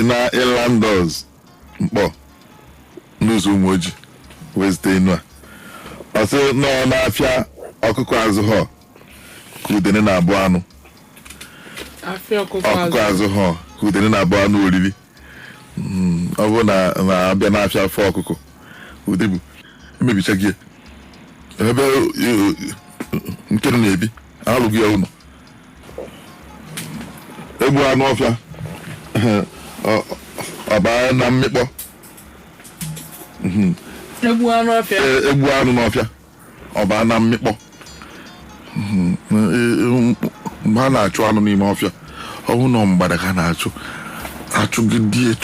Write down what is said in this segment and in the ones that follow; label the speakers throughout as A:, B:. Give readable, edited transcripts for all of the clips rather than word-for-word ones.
A: na Inlanders mkpọ n'ụzọ Umoji West enu a ọsị nọ n'afịa ọkụkọ azụ ha ka udene na-abụ anụ ọkụkọ azụ ha ka udene na-abụ anụ oriri ọ bụ na abịa n'afịa afọ ọkụkọ udebu emebicha gị ebe nkere na-ebi alụghị ya ụlọ egbu anụ ọfịa ọbara na mmịkpọ
B: egbu anụ
A: n'ọfịa ọbara na mmịkpọ mgbe a na-achụ anụ n'ime ọfịa ọ bụ na mgbada ka na-achụ achụgidie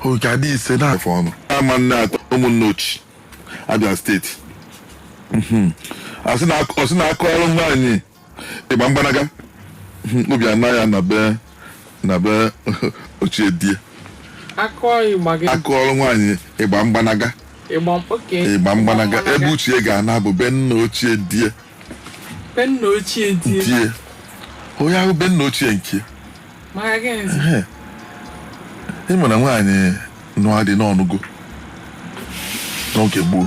A: oge adị ise na-afọ ọnụ ama nne atọ ụmụnne ochi Abia steeti ọsị na-akọ ọrụ nwaanyị ịgba mgbanaga obi ana ya na be ochie die akọ ọrụ nwaanyị ịgba mgbanaga ebe uchie ga-ana bụ be nna ochie die onye ahụ be nna ochie nke ịmụ na nwaanyị nụọ dị n'ọnụgo n'oge gboo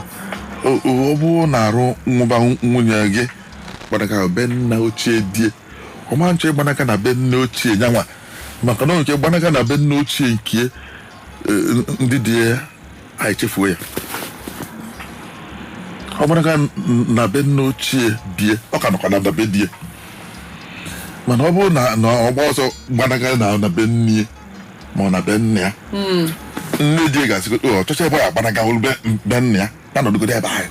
A: ọ bụ na-arụ nwụba nwunye gị gbanaga be nna ochie die ọma nche gbanaga na be nna ochie nyanwa maka na nke gbanaga na be nna ochie nke ndị dị ya anyị chefuo ya ọ gbanaga na be nna ochie die ọ ka nọkwa na be die mana ọ bụrụ na ọgba ọsọ gbanaga na be nne ma ọ na be nna ya nne die ga-asị ọ chọcha ebe ya gbanaga olu be nna ya na nọdụgodo ebe ahụ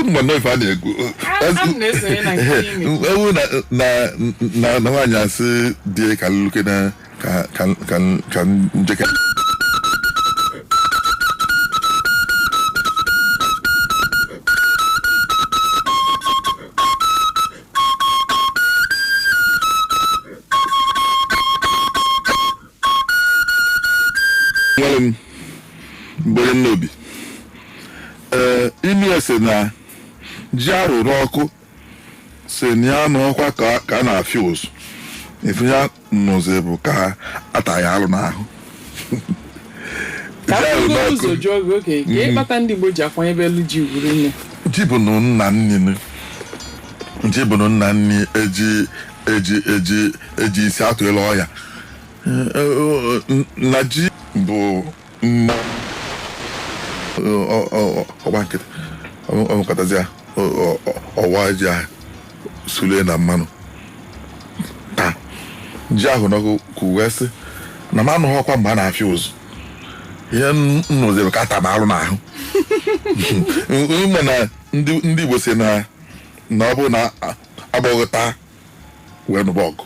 A: mgbe nọ ife a na-ekwu ewu na nwaanyị asị die ka nluke na ka njeke nwere m mbonye n'obi imi ese na ji arụrụ ọkụ si na ya n'ọkwa ka a na-afịa ụzụ ife ya nụzi bụ ka ata ya alụ n'ahụ ji bụ nna nni eji isi atụela ọya na ji bụ nna ọgba nkịtị ọmụkọtazi ya ọwa ji ahụ sule na mmanụ taa ji ahụ n'ọkụ wee sị na m anụghị ọkwa mgbe a na-afịa ụzụ ihe nnụziri ka ata m alụ n'ahụ ime na ndị Igbo si na ọ bụ na agbọghọta wee nụba ọgụ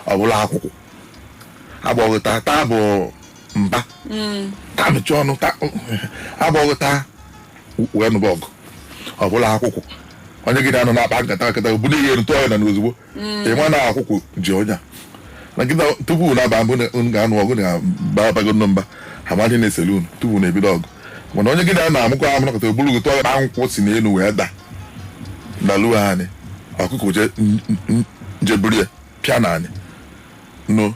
A: ọ bụla akwụkwọ agbọghọta taa bụ mba taa mechie ọnụ agbọghọta wee nụba ọgụ ọ bụla akwụkwọ onye gị na-anọ na-akpa nkata bụrụ ihe erute ọya na n'ozugbo ịma na akwụkwọ ji ọnya na nkịta tupu na-aba mbụ ga-anụ ọgụ na-babago mba ha madị na-eselu unu tupu na-ebido ọgụ mana onye gị na-amụkọ amụ nakọta bụrụ gote ọya na nkwụ si n'elu wee daluo anyị ọkụkọ jeburu ya pịa na anyị no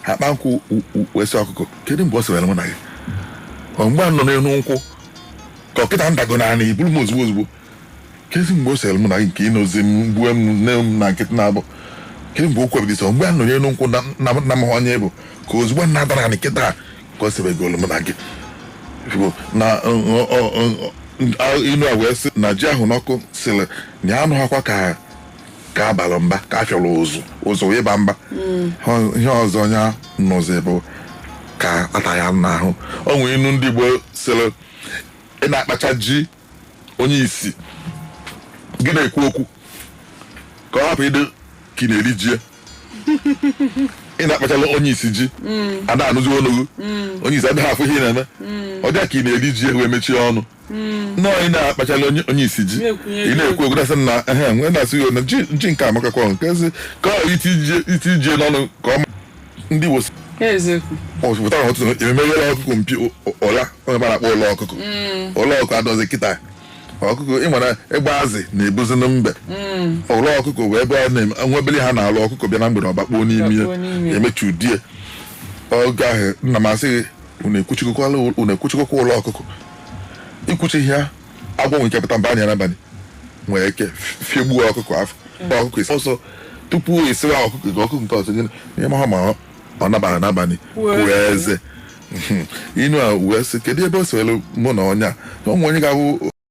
A: akpa nkwụ wee sị ọkụkọ kedu mgbe ọ sịrị mụ na gị mgbe a nọ n'elu nkwụ ka ọkịta ndago na anyị buru m ozugbo kezi mgbe o sịrị mụ na gị nke ịnozi m gbuo m nne m na nkịtị na-abụ kedu mgbe o kwebidịsọ mgbe a nọ n'elu nkwụ na mahụ onye bụ ka ozugbo nna dara anyị nkịta ka ọ sịrị mụ na gị na inu a wee sị na ji ahụ n'ọkụ sịrị na ya anụghakwa ka abalị mba ka a fịọrọ ụzụ ịba mba ihe ọzọ onye nọzi bụ ka ata ya n'ahụ o nwere inu ndị Igbo sịrị ị na-akpacha ji onye isi gị na-ekwu okwu ka ọ hapụ ịdị ka ị na-eri ji ya ị na-akpachala onye isi ji a na-anụzi ọnụgụ onye isi adịghị afụ ihe ị na-eme ọ dịa ka ị na-eri ji wee mechie ọnụ nnọọ ị na-akpachala onye isi ji ị na-ekwu okwu dasị na nwee na-asị ya na ji nke amakakwa nkezi ka ọ iti ije n'ọnụ ka ọ ndị Igbo pụtara ọtụtụ emeghela ọkụkọ mpi ọla onye ma na-akpọ ụlọ ọkụkọ adọzi kịta ọkụkọ ịmara ịgba azị na-ebuzi na mbe ụlọ ọkụkọ wee ebe a na-enwebeli ha na-alụ ọkụkọ bịa na mgbede ọbakpuo n'ime ya emechi udie oge ahụ nna m asị gị unu ekwuchikọkwa ụlọ ọkụkọ ikwuchighị ya agwọ nwere ike pụta mba anya n'abalị nwee ike fiegbuo ọkụkọ afọ ọkụkọ isi ọsọ tupu esiwa ọkụkọ nke ọkụkọ nke ọzọ gị ihe ha ma ọ nabara n'abalị kwuo eze inu a wee sị kedu ebe o siwere mụ na onye a ụmụ onye ga-abụ